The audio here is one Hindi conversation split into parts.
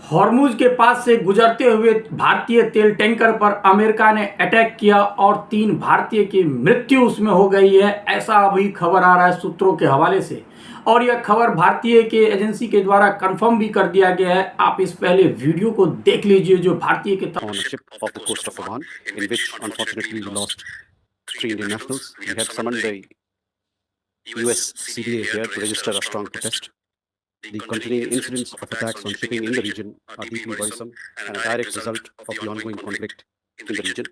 हॉर्मुज के पास से गुजरते हुए भारतीय तेल टैंकर पर अमेरिका ने अटैक किया और 3 भारतीय की मृत्यु उसमें हो गई है, ऐसा अभी खबर आ रहा है सूत्रों के हवाले से। और यह खबर भारतीय के एजेंसी के द्वारा कंफर्म भी कर दिया गया है। आप इस पहले वीडियो को देख लीजिए जो भारतीय के on a ship off the coast of Oman, in which unfortunately we lost 3 Indian nationals. We have summoned the US CDA here to register a strong protest. The continuing incidents of attacks on shipping in the region are deeply worrisome and a direct result of the ongoing conflict in the region.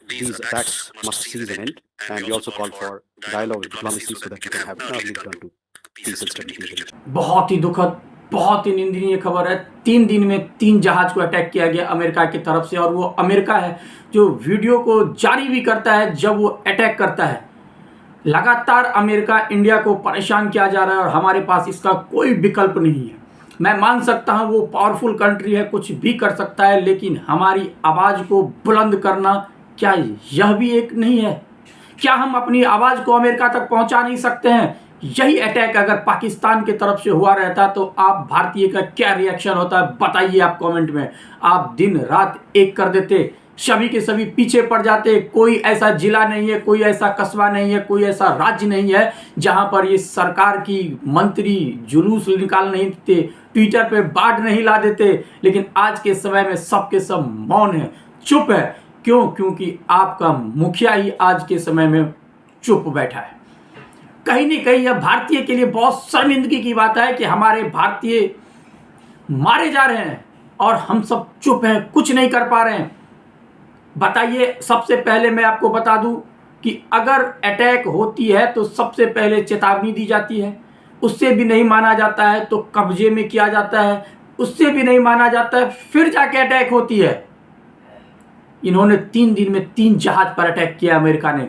These attacks must cease and end, and we also call for dialogue and diplomacy so that we can have an early return to peace and stability in the region. बहुत ही दुखद, बहुत ही निंदनीय खबर है। 3 दिन में 3 जहाज को अटैक किया गया अमेरिका की तरफ से, और वो अमेरिका है जो वीडियो को जारी भी करता है जब वो अटैक करता है। लगातार अमेरिका इंडिया को परेशान किया जा रहा है और हमारे पास इसका कोई विकल्प नहीं है। मैं मान सकता हूँ वो पावरफुल कंट्री है, कुछ भी कर सकता है, लेकिन हमारी आवाज़ को बुलंद करना क्या यह भी एक नहीं है? क्या हम अपनी आवाज़ को अमेरिका तक पहुँचा नहीं सकते हैं? यही अटैक अगर पाकिस्तान की तरफ से हुआ रहता तो आप भारतीय का क्या रिएक्शन होता है बताइए आप कमेंट में। आप दिन रात एक कर देते, सभी के सभी पीछे पड़ जाते। कोई ऐसा जिला नहीं है, कोई ऐसा कस्बा नहीं है, कोई ऐसा राज्य नहीं है जहां पर ये सरकार की मंत्री जुलूस निकाल नहीं देते, ट्विटर पे बाढ़ नहीं ला देते। लेकिन आज के समय में सबके सब मौन है, चुप है। क्यों? क्योंकि आपका मुखिया ही आज के समय में चुप बैठा है। कहीं न कहीं यह भारतीय के लिए बहुत शर्मिंदगी की बात है कि हमारे भारतीय मारे जा रहे हैं और हम सब चुप हैं, कुछ नहीं कर पा रहे हैं। बताइए, सबसे पहले मैं आपको बता दूं कि अगर अटैक होती है तो सबसे पहले चेतावनी दी जाती है, उससे भी नहीं माना जाता है तो कब्जे में किया जाता है, उससे भी नहीं माना जाता है फिर जाके अटैक होती है। इन्होंने 3 दिन में 3 जहाज पर अटैक किया अमेरिका ने।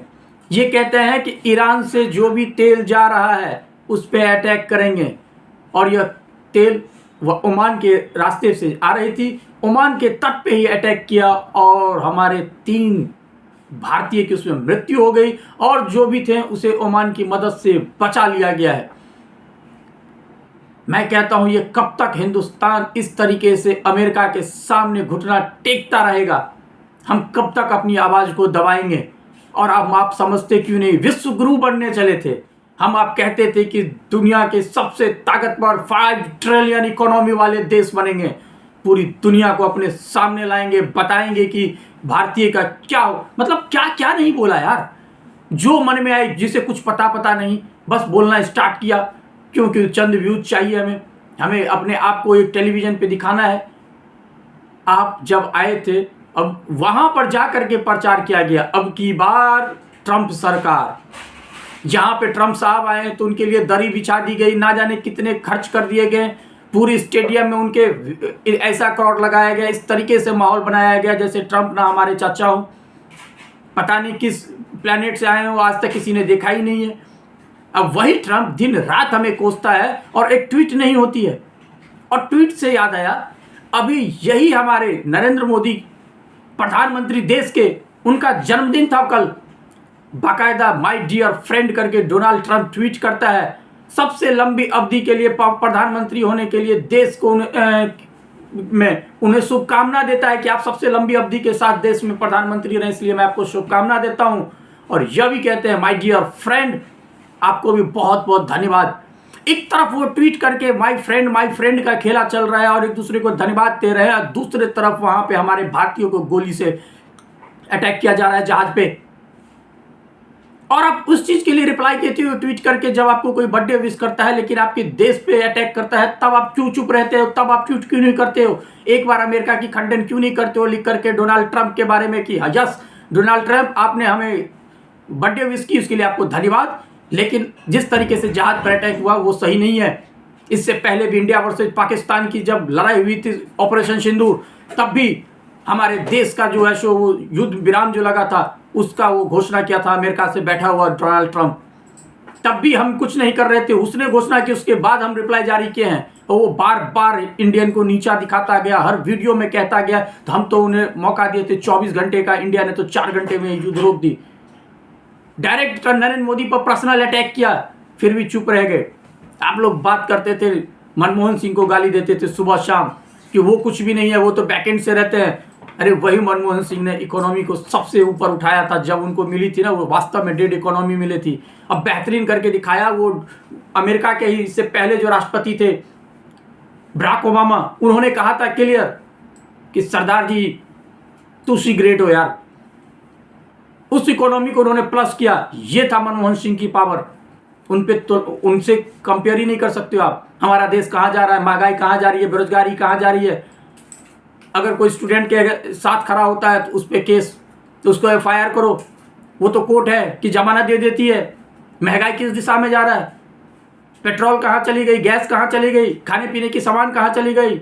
ये कहते हैं कि ईरान से जो भी तेल जा रहा है उस पर अटैक करेंगे, और यह तेल वह ओमान के रास्ते से आ रही थी, ओमान के तट पे ही अटैक किया और हमारे 3 भारतीय की उसमें मृत्यु हो गई, और जो भी थे उसे ओमान की मदद से बचा लिया गया है। मैं कहता हूं ये कब तक हिंदुस्तान इस तरीके से अमेरिका के सामने घुटना टेकता रहेगा? हम कब तक अपनी आवाज़ को दबाएंगे? और आप समझते क्यों नहीं? विश्व गुरु बनने चले थे हम। आप कहते थे कि दुनिया के सबसे ताकतवर 5 ट्रिलियन इकोनॉमी वाले देश बनेंगे, पूरी दुनिया को अपने सामने लाएंगे, बताएंगे कि भारतीय का क्या हो। मतलब क्या क्या नहीं बोला यार, जो मन में आए, जिसे कुछ पता नहीं, बस बोलना स्टार्ट किया। क्योंकि चंद व्यूज चाहिए हमें अपने आप को एक टेलीविजन पे दिखाना है। आप जब आए थे, अब वहां पर जा करके प्रचार किया गया, अब की बार ट्रंप सरकार, जहां पे ट्रंप साहब आए तो उनके लिए दरी बिछा दी गई, ना जाने कितने खर्च कर दिए गए, पूरी स्टेडियम में उनके ऐसा क्राउड लगाया गया, इस तरीके से माहौल बनाया गया जैसे ट्रंप ना हमारे चाचा हो, पता नहीं किस प्लेनेट से आए हो, आज तक किसी ने देखा ही नहीं है। अब वही ट्रंप दिन रात हमें कोसता है और एक ट्वीट नहीं होती है। और ट्वीट से याद आया, अभी यही हमारे नरेंद्र मोदी प्रधानमंत्री देश के, उनका जन्मदिन था कल। बाकायदा माय डियर फ्रेंड करके डोनाल्ड ट्रंप ट्वीट करता है, सबसे लंबी अवधि के लिए प्रधानमंत्री होने के लिए देश को में उन्हें शुभकामना देता है कि आप सबसे लंबी अवधि के साथ देश में प्रधानमंत्री रहे, इसलिए मैं आपको शुभकामना देता हूं। और यह भी कहते हैं माय डियर फ्रेंड, आपको भी बहुत बहुत धन्यवाद। एक तरफ वो ट्वीट करके माय फ्रेंड का खेला चल रहा है और एक दूसरे को धन्यवाद दे रहे हैं, और दूसरे तरफ वहां पे हमारे भारतीयों को गोली से अटैक किया जा रहा है जहाज पे। और आप उस चीज के लिए रिप्लाई देते हो ट्वीट करके जब आपको कोई बर्थडे विश करता है, लेकिन आपके देश पे अटैक करता है तब आप क्यों चुप रहते हो? तब आप ट्वीट क्यों नहीं करते हो? एक बार अमेरिका की खंडन क्यों नहीं करते हो लिख करके डोनाल्ड ट्रंप के बारे में कि यस डोनाल्ड ट्रंप आपने हमें बर्थडे विश की, उसके लिए आपको धन्यवाद। लेकिन जिस तरीके से जहाज पर अटैक हुआ वो सही नहीं है। इससे पहले भी इंडिया वर्सेज पाकिस्तान की जब लड़ाई हुई थी ऑपरेशन सिंदूर, तब भी हमारे देश का जो है सो वो युद्ध विराम जो लगा था उसका वो घोषणा किया था अमेरिका से बैठा हुआ डोनाल्ड ट्रंप। तब भी हम कुछ नहीं कर रहे थे, उसने घोषणा की, उसके बाद हम रिप्लाई जारी किए हैं। और वो बार बार इंडियन को नीचा दिखाता गया, हर वीडियो में कहता गया, तो हम तो उन्हें मौका दिए थे 24 घंटे का, इंडिया ने तो 4 घंटे में युद्ध रोक दी। डायरेक्ट नरेंद्र मोदी पर पर्सनल अटैक किया, फिर भी चुप रह गए। आप लोग बात करते थे मनमोहन सिंह को गाली देते थे सुबह शाम कि वो कुछ भी नहीं है, वो तो बैकएंड से रहते हैं। अरे वही मनमोहन सिंह ने इकोनॉमी को सबसे ऊपर उठाया था जब उनको मिली थी ना, वो वास्तव में डेड इकोनॉमी मिली थी। अब बेहतरीन करके दिखाया। वो अमेरिका के ही इससे पहले जो राष्ट्रपति थे बराक ओबामा, उन्होंने कहा था क्लियर कि सरदार जी तुसी ग्रेट हो यार। उस इकोनॉमी को उन्होंने प्लस किया। ये था मनमोहन सिंह की पावर। उन पे तो उनसे कंपेयर ही नहीं कर सकते हो आप। हमारा देश कहाँ जा रहा है, महंगाई कहाँ जा रही है, बेरोजगारी कहाँ जा रही है। अगर कोई स्टूडेंट के साथ खड़ा होता है तो उस पर केस, तो उसको एफआईआर करो, वो तो कोर्ट है कि जमानत दे देती है। महंगाई किस दिशा में जा रहा है, पेट्रोल कहाँ चली गई, गैस कहाँ चली गई, खाने पीने की सामान कहाँ चली गई,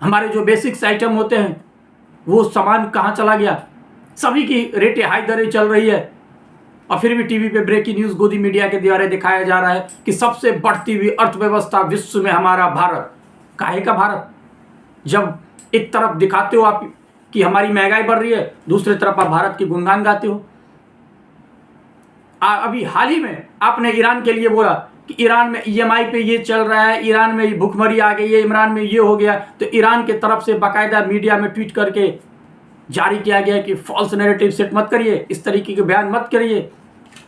हमारे जो बेसिक्स आइटम होते हैं वो सामान कहाँ चला गया। सभी की रेटें हाई दरें चल रही है। और फिर भी टीवी पे ब्रेकिंग न्यूज़ गोदी मीडिया के द्वारा दिखाया जा रहा है कि सबसे बढ़ती हुई अर्थव्यवस्था विश्व में हमारा भारत। काहे का भारत, जब एक तरफ दिखाते हो आप कि हमारी महंगाई बढ़ रही है, दूसरी तरफ आप भारत के गुणगान गाते हो। अभी हाल ही में आपने ईरान के लिए बोला कि ईरान में ईएमआई पे ये चल रहा है, ईरान में भुखमरी आ गई है, ईरान में ये हो गया। तो ईरान के तरफ से बाकायदा मीडिया में ट्वीट करके जारी किया गया कि फॉल्स नैरेटिव सेट मत करिए, इस तरीके के बयान मत करिए।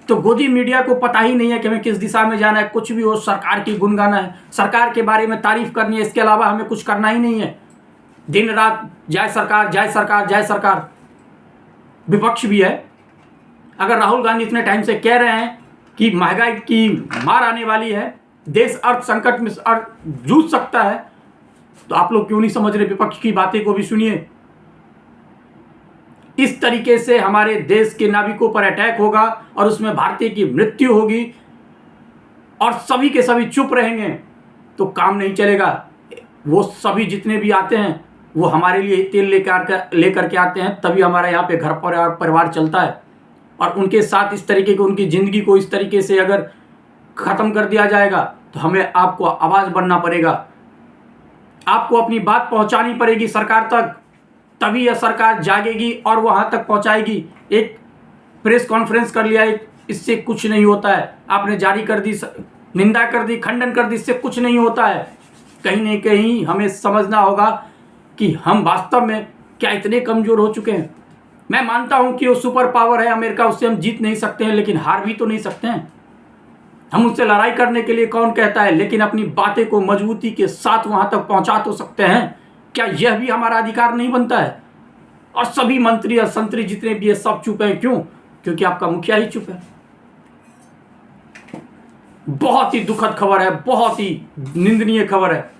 तो गोदी मीडिया को पता ही नहीं है कि हमें किस दिशा में जाना है। कुछ भी हो, सरकार की गुण गाना है, सरकार के बारे में तारीफ करनी है, इसके अलावा हमें कुछ करना ही नहीं है। दिन रात जय सरकार, जय सरकार, जय सरकार। विपक्ष भी है। अगर राहुल गांधी इतने टाइम से कह रहे हैं कि महंगाई की मार आने वाली है, देश अर्थ संकट में जूझ सकता है, तो आप लोग क्यों नहीं समझ रहे? विपक्ष की बातें को भी सुनिए। इस तरीके से हमारे देश के नाविकों पर अटैक होगा और उसमें भारतीय की मृत्यु होगी और सभी के सभी चुप रहेंगे तो काम नहीं चलेगा। वो सभी जितने भी आते हैं वो हमारे लिए तेल लेकर के आते हैं, तभी हमारा यहाँ पे घर परिवार चलता है। और उनके साथ इस तरीके की उनकी ज़िंदगी को इस तरीके से अगर ख़त्म कर दिया जाएगा तो हमें आपको आवाज़ बनना पड़ेगा, आपको अपनी बात पहुँचानी पड़ेगी सरकार तक, तभी यह सरकार जागेगी और वहाँ तक पहुँचाएगी। एक प्रेस कॉन्फ्रेंस कर लिया, इससे कुछ नहीं होता है। आपने जारी कर दी, निंदा कर दी, खंडन कर दी, इससे कुछ नहीं होता है। कहीं न कहीं हमें समझना होगा कि हम वास्तव में क्या इतने कमज़ोर हो चुके हैं। मैं मानता हूं कि वो सुपर पावर है अमेरिका, उससे हम जीत नहीं सकते हैं, लेकिन हार भी तो नहीं सकते हैं। हम उससे लड़ाई करने के लिए कौन कहता है, लेकिन अपनी बातें को मजबूती के साथ वहां तक पहुंचा तो सकते हैं। क्या यह भी हमारा अधिकार नहीं बनता है? और सभी मंत्री और संतरी जितने भी है सब चुप हैं। क्यों? क्योंकि आपका मुखिया ही चुप है। बहुत ही दुखद खबर है, बहुत ही निंदनीय खबर है।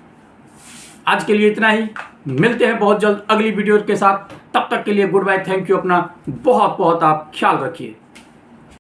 आज के लिए इतना ही, मिलते हैं बहुत जल्द अगली वीडियो के साथ। तब तक के लिए गुड बाय, थैंक यू। अपना बहुत बहुत आप ख्याल रखिए।